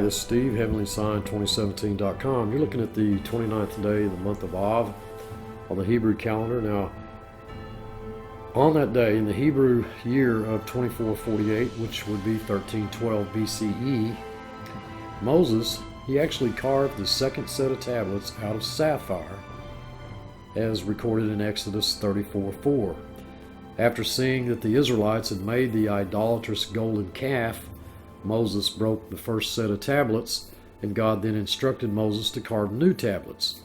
this is Steve, HeavenlySign2017.com. You're looking at the 29th day of the month of Av on the Hebrew calendar. Now, on that day, in the Hebrew year of 2448, which would be 1312 BCE, Moses, he actually carved the second set of tablets out of sapphire, as recorded in Exodus 34:4. After seeing that the Israelites had made the idolatrous golden calf, Moses broke the first set of tablets, and God then instructed Moses to carve new tablets.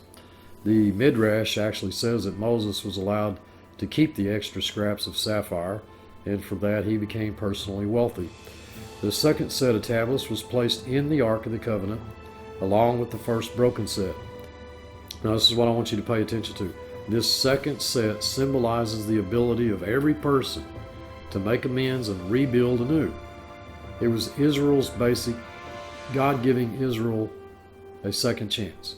The Midrash actually says that Moses was allowed to keep the extra scraps of sapphire, and for that he became personally wealthy. The second set of tablets was placed in the Ark of the Covenant, along with the first broken set. Now this is what I want you to pay attention to. This second set symbolizes the ability of every person to make amends and rebuild anew. It was Israel's basic, God giving Israel a second chance.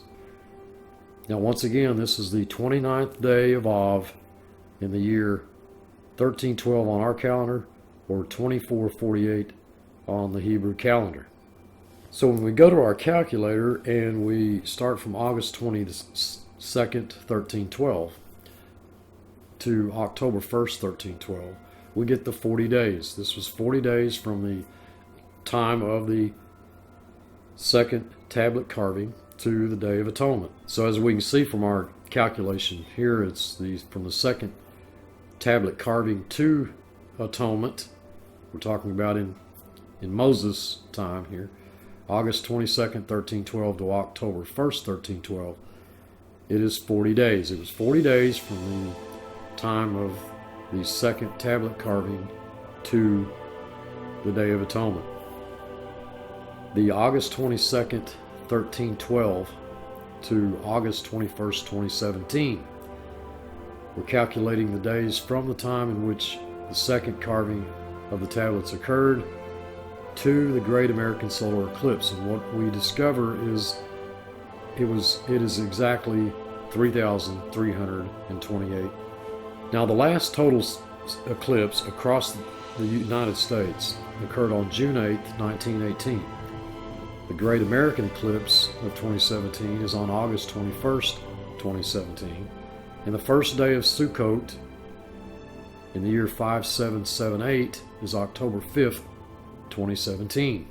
Now once again, this is the 29th day of Av in the year 1312 on our calendar, or 2448 on the Hebrew calendar. So when we go to our calculator and we start from August 22nd, 1312 to October 1st, 1312, we get the 40 days. This was 40 days from the time of the second tablet carving to the Day of Atonement. So as we can see from our calculation here, it's from the second tablet carving to atonement. We're talking about in Moses' time here, August 22nd, 1312 to October 1st, 1312. It is 40 days. It was 40 days from the time of the second tablet carving to the Day of Atonement. The August 22nd, 1312 to August 21st, 2017. We're calculating the days from the time in which the second carving of the tablets occurred to the Great American Solar Eclipse. And what we discover is it is exactly 3,328. Now the last total eclipse across the United States occurred on June 8th, 1918. The Great American Eclipse of 2017 is on August 21st, 2017. And the first day of Sukkot in the year 5778 is October 5th, 2017.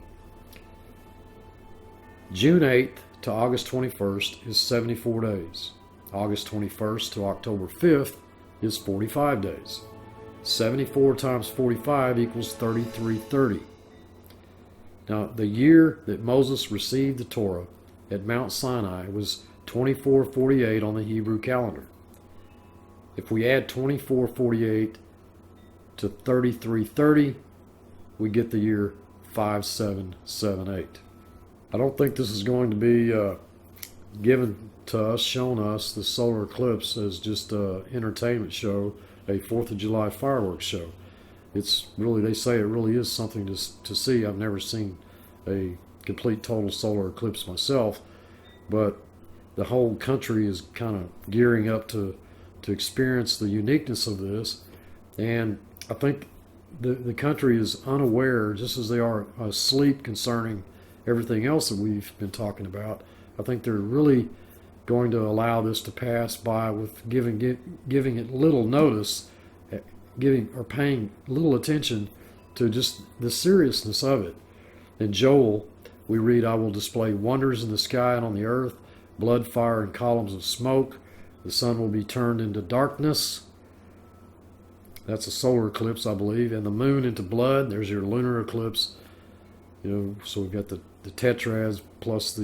June 8th to August 21st is 74 days. August 21st to October 5th is 45 days. 74 times 45 equals 3330. Now, the year that Moses received the Torah at Mount Sinai was 2448 on the Hebrew calendar. If we add 2448 to 3330, we get the year 5778. I don't think this is going to be given to us, shown us, the solar eclipse, as just an entertainment show, a 4th of July fireworks show. It's really, they say it really is something to see. I've never seen a complete total solar eclipse myself, but the whole country is kind of gearing up to experience the uniqueness of this. And I think the country is unaware, just as they are asleep concerning everything else that we've been talking about. I think they're really going to allow this to pass by with giving it little notice, paying little attention to just the seriousness of it. In Joel, we read, "I will display wonders in the sky and on the earth, blood, fire, and columns of smoke. The sun will be turned into darkness." That's a solar eclipse, I believe. "And the moon into blood." There's your lunar eclipse. So we've got the tetrads plus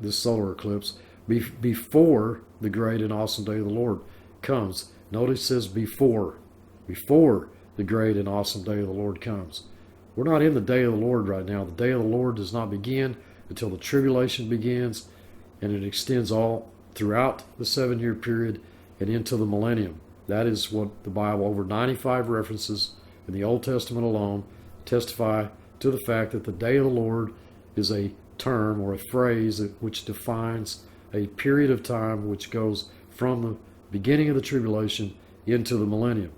this solar eclipse before the great and awesome day of the Lord comes. Notice it says before the great and awesome day of the Lord comes. We're not in the day of the Lord right now. The day of the Lord does not begin until the tribulation begins, and it extends all throughout the 7-year period and into the millennium. That is what the Bible, over 95 references in the Old Testament alone, testify to the fact that the day of the Lord is a term or a phrase which defines a period of time which goes from the beginning of the tribulation into the millennium.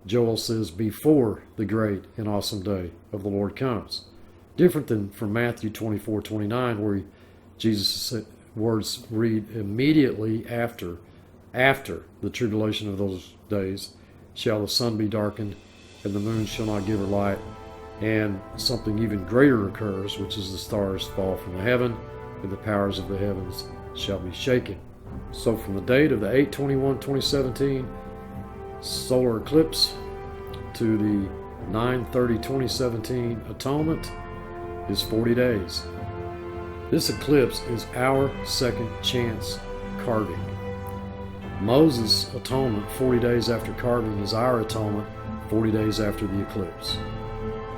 Joel says, before the great and awesome day of the Lord comes. Different than from Matthew 24:29, where Jesus' words read, immediately after the tribulation of those days shall the sun be darkened, and the moon shall not give her light, and something even greater occurs, which is the stars fall from the heaven, and the powers of the heavens shall be shaken. So from the date of the 8/21/2017 solar eclipse to the 9/30/2017 atonement is 40 days. This eclipse is our second chance carving. Moses' atonement 40 days after carving is our atonement 40 days after the eclipse.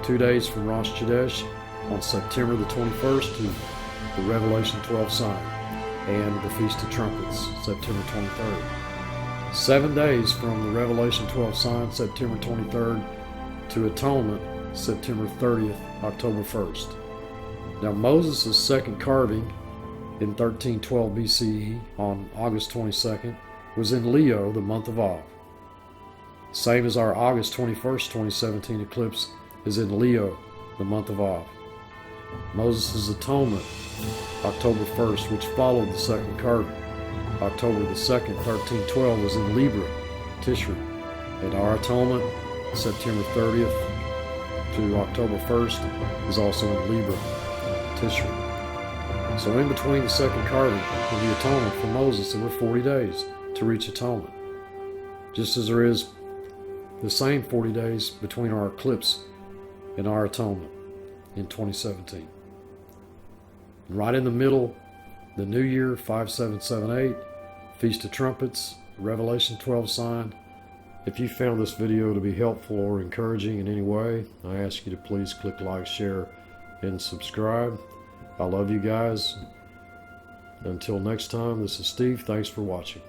2 days from Rosh Chodesh on September the 21st to the Revelation 12 sign and the Feast of Trumpets, September 23rd. 7 days from the Revelation 12 sign, September 23rd, to Atonement, September 30th, October 1st. Now Moses' second carving in 1312 BCE on August 22nd was in Leo, the month of Av. Same as our August 21st, 2017 eclipse is in Leo, the month of Av. Moses' atonement, October 1st, which followed the second carving, October the 2nd, 1312, was in Libra, Tishri, and our atonement, September 30th to October 1st, is also in Libra, Tishri. So in between the second carving and the atonement for Moses, there were 40 days to reach atonement, just as there is the same 40 days between our eclipse and our atonement in 2017. Right in the middle, the New Year, 5778, Feast of Trumpets, Revelation 12 sign. If you found this video to be helpful or encouraging in any way, I ask you to please click like, share, and subscribe. I love you guys. Until next time, this is Steve. Thanks for watching.